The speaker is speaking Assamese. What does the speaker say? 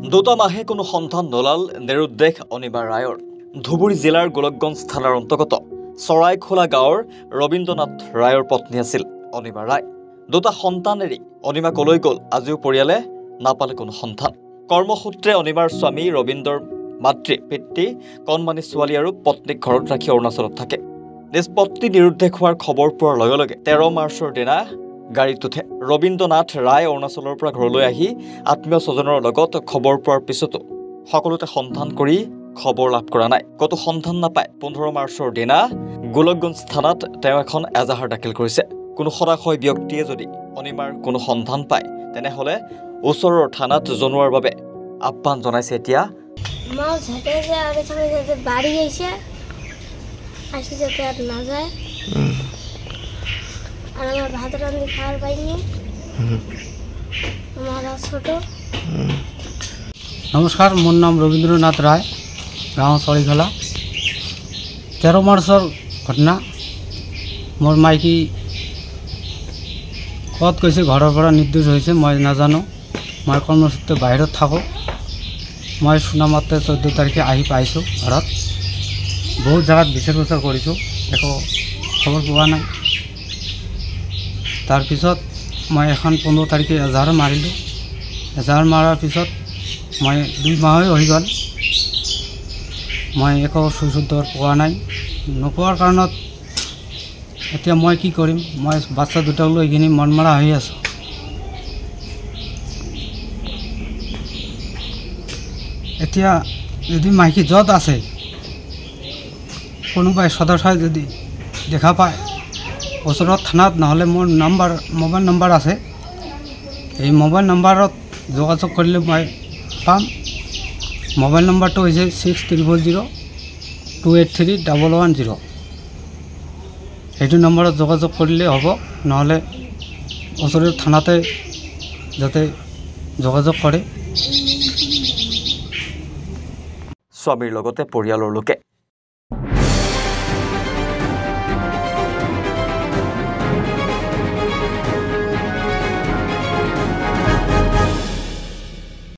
দুটা মাহে কোনো সন্ধান নোলাল নিৰুদ্দেশ অনিমা ৰায়ৰ। ধুবুৰী জিলাৰ গোলকগঞ্জ থানাৰ অন্তৰ্গত চৰাইখোলা গাঁৱৰ ৰবীন্দ্ৰনাথ ৰায়ৰ পত্নী আছিল অনিমা ৰায়। দুটা সন্তান এৰি অনিমা কলৈ গ'ল আজিও পৰিয়ালে নাপালে কোনো সন্ধান। কৰ্মসূত্ৰে অনিমাৰ স্বামী ৰবীন্দ্ৰৰ মাতৃ পিতৃ কণমানি ছোৱালী আৰু পত্নীক ঘৰত ৰাখি অৰুণাচলত থাকে। নিজ পত্নী নিৰুদ্দেশ হোৱাৰ খবৰ পোৱাৰ লগে লগে 13 মাৰ্চৰ দিনা গাড়ীত উঠে ৰবীন্দ্ৰনাথ ৰায়। অৰুণাচলৰ পৰা ঘৰলৈ আহি আত্মীয় স্বজনৰ লগত খবৰ পোৱাৰ পিছতো সকলোতে সন্ধান কৰি খবৰ লাভ কৰা নাই। কতো সন্ধান নাপায় 15 মাৰ্চৰ দিনা গোলকগঞ্জ থানাত তেওঁ এখন এজাহাৰ দাখিল কৰিছে। কোনো সদাশয় ব্যক্তিয়ে যদি অনিমাৰ কোনো সন্ধান পায় তেনেহলে ওচৰৰ থানাত জনোৱাৰ বাবে আহ্বান জনাইছে। এতিয়া বাড়ি আইছে আসি যাতে আর না যায় আর আমার ভাত রাঁধি খাওয়ার পাইনি আমার ছোট। নমস্কার, মোর নাম রবীন্দ্রনাথ রায়, গাঁও চড়িখোলা। 13 মাৰ্চৰ ঘটনা। মোৰ মাইকী ক'ত গৈছে, ঘৰৰ পৰা নিৰ্দোষ হৈছে মই নাজানো। মই কৰ্মসূত্ৰে বাহিৰত থাকোঁ। মই শুনা মতে 14 তাৰিখে আহি পাইছোঁ ঘৰত। বহুত জেগাত বিচাৰ খোচাৰ কৰিছোঁ, একো খবৰ পোৱা নাই। তাৰপিছত মই এখন 15 তাৰিখে এজাহাৰ মাৰিলোঁ। এজাহাৰ মাৰাৰ পিছত মই 2 মাহে হৈ গ'ল, মই একো সুযোগ পোৱা নাই। নোপোৱাৰ কাৰণত এতিয়া মই কি কৰিম? মই বাচ্চা দুটাক লৈ কিনি মন মৰা হৈ আছোঁ। এতিয়া যদি মাইকী য'ত আছে কোনোবাই সদস্যই যদি দেখা পায় ওচৰত থানাত, নহ'লে মোৰ মোবাইল নম্বৰ আছে, এই মোবাইল নম্বৰত যোগাযোগ কৰিলে মই পাম। মোবাইল নম্বৰটো হৈছে 6000283110। সেইটো নম্বৰত যোগাযোগ কৰিলে হ'ব, নহ'লে ওচৰৰ থানাতে যাতে যোগাযোগ কৰে। স্বামীৰ লগতে পৰিয়ালৰ লোকে